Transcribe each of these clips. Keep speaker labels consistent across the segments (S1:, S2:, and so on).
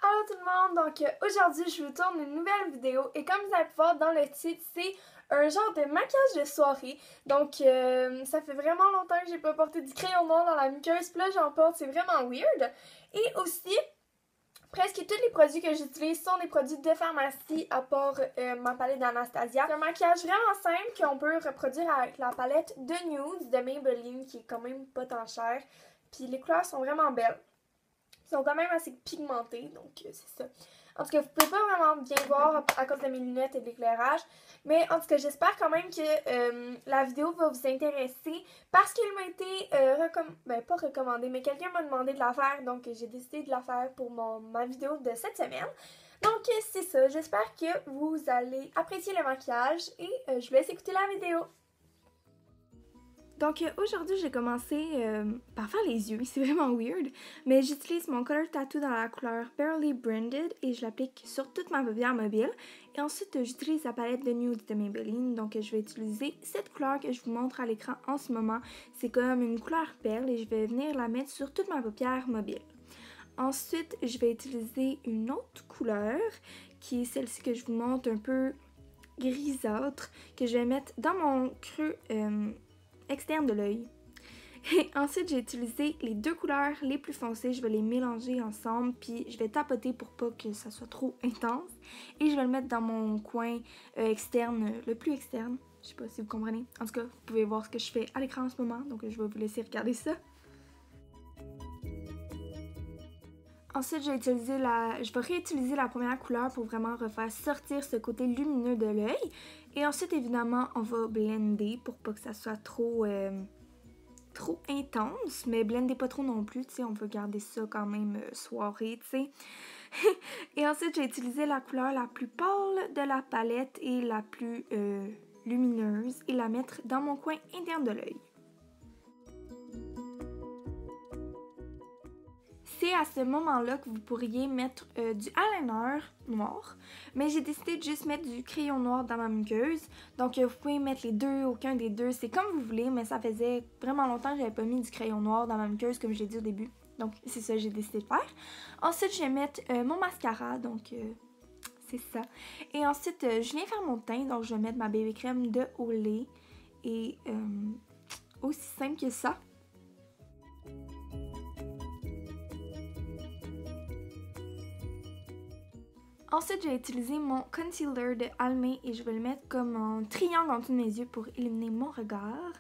S1: Allô tout le monde, donc aujourd'hui je vous tourne une nouvelle vidéo et comme vous allez voir dans le titre, c'est un genre de maquillage de soirée. Donc ça fait vraiment longtemps que j'ai pas porté du crayon noir dans la muqueuse, puis là j'en porte, c'est vraiment weird. Et aussi, presque tous les produits que j'utilise sont des produits de pharmacie à part ma palette d'Anastasia. C'est un maquillage vraiment simple qu'on peut reproduire avec la palette de Nude de Maybelline qui est quand même pas tant chère. Puis les couleurs sont vraiment belles. Ils sont quand même assez pigmentés, donc c'est ça. En tout cas, vous pouvez pas vraiment bien voir à cause de mes lunettes et de l'éclairage. Mais en tout cas, j'espère quand même que la vidéo va vous intéresser parce qu'il m'a été, pas recommandé, mais quelqu'un m'a demandé de la faire. Donc j'ai décidé de la faire pour ma vidéo de cette semaine. Donc c'est ça, j'espère que vous allez apprécier le maquillage et je vous laisse écouter la vidéo. Donc aujourd'hui, j'ai commencé par faire les yeux, c'est vraiment weird, mais j'utilise mon Color Tattoo dans la couleur Barely Branded et je l'applique sur toute ma paupière mobile. Et ensuite, j'utilise la palette de Nude de Maybelline, donc je vais utiliser cette couleur que je vous montre à l'écran en ce moment. C'est comme une couleur perle et je vais venir la mettre sur toute ma paupière mobile. Ensuite, je vais utiliser une autre couleur qui est celle-ci que je vous montre un peu grisâtre, que je vais mettre dans mon creux externe de l'œil. Et ensuite, j'ai utilisé les deux couleurs les plus foncées. Je vais les mélanger ensemble, puis je vais tapoter pour pas que ça soit trop intense. Et je vais le mettre dans mon coin externe, le plus externe. Je sais pas si vous comprenez. En tout cas, vous pouvez voir ce que je fais à l'écran en ce moment, donc je vais vous laisser regarder ça. Ensuite, je vais réutiliser la première couleur pour vraiment refaire sortir ce côté lumineux de l'œil. Et ensuite, évidemment, on va blender pour pas que ça soit trop intense, mais blendez pas trop non plus, tu sais, on veut garder ça quand même soirée, tu sais. Et ensuite, j'ai utilisé la couleur la plus pâle de la palette et la plus lumineuse et la mettre dans mon coin interne de l'œil. C'est à ce moment-là que vous pourriez mettre du eyeliner noir, mais j'ai décidé de juste mettre du crayon noir dans ma muqueuse. Donc vous pouvez mettre les deux, aucun des deux, c'est comme vous voulez, mais ça faisait vraiment longtemps que j'avais pas mis du crayon noir dans ma muqueuse comme j'ai dit au début. Donc c'est ça que j'ai décidé de faire. Ensuite je vais mettre mon mascara, donc c'est ça. Et ensuite je viens faire mon teint, donc je vais mettre ma BB crème de Olay et aussi simple que ça. Ensuite, j'ai utilisé mon concealer de Almay et je vais le mettre comme un triangle en dessous de mes yeux pour illuminer mon regard.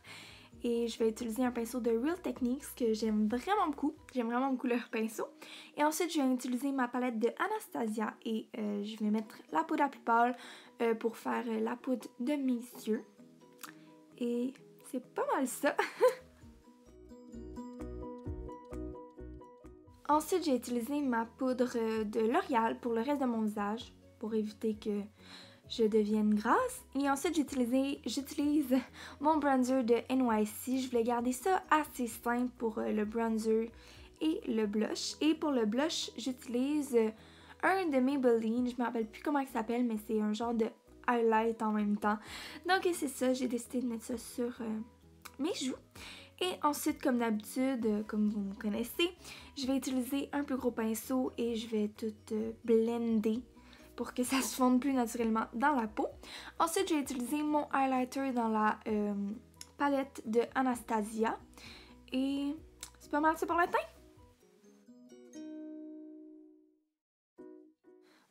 S1: Et je vais utiliser un pinceau de Real Techniques que j'aime vraiment beaucoup. J'aime vraiment beaucoup leur pinceau. Et ensuite, je vais utiliser ma palette de Anastasia et je vais mettre la poudre la plus pâle pour faire la poudre de mes yeux. Et c'est pas mal ça. Ensuite, j'ai utilisé ma poudre de L'Oréal pour le reste de mon visage, pour éviter que je devienne grasse. Et ensuite, j'utilise mon bronzer de NYC. Je voulais garder ça assez simple pour le bronzer et le blush. Et pour le blush, j'utilise un de Maybelline. Je ne me rappelle plus comment il s'appelle, mais c'est un genre de highlight en même temps. Donc c'est ça, j'ai décidé de mettre ça sur mes joues. Et ensuite, comme d'habitude, comme vous me connaissez, je vais utiliser un plus gros pinceau et je vais tout blender pour que ça se fonde plus naturellement dans la peau. Ensuite, je vais utiliser mon highlighter dans la palette de Anastasia. Et c'est pas mal ça pour le teint.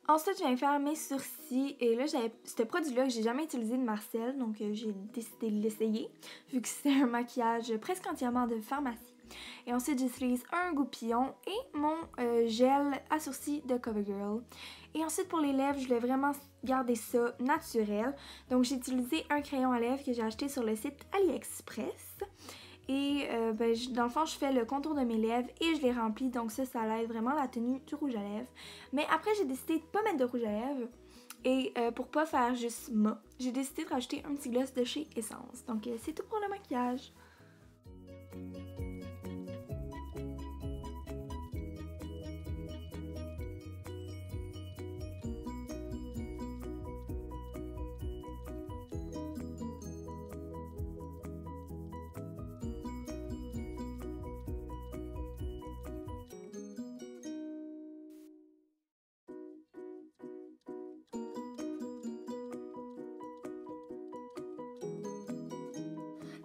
S1: Ensuite, je viens faire mes sourcils et là, j'avais ce produit-là que j'ai jamais utilisé de Marcel, donc j'ai décidé de l'essayer vu que c'est un maquillage presque entièrement de pharmacie. Et ensuite, j'utilise un goupillon et mon gel à sourcils de CoverGirl. Et ensuite, pour les lèvres, je voulais vraiment garder ça naturel. Donc, j'ai utilisé un crayon à lèvres que j'ai acheté sur le site AliExpress. Et dans le fond, je fais le contour de mes lèvres et je les remplis. Donc ça l'aide vraiment la tenue du rouge à lèvres. Mais après, j'ai décidé de pas mettre de rouge à lèvres. Et pour pas faire juste mat, j'ai décidé de rajouter un petit gloss de chez Essence. Donc c'est tout pour le maquillage.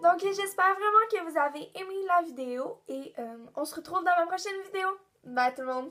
S1: Donc j'espère vraiment que vous avez aimé la vidéo et on se retrouve dans ma prochaine vidéo. Bye tout le monde!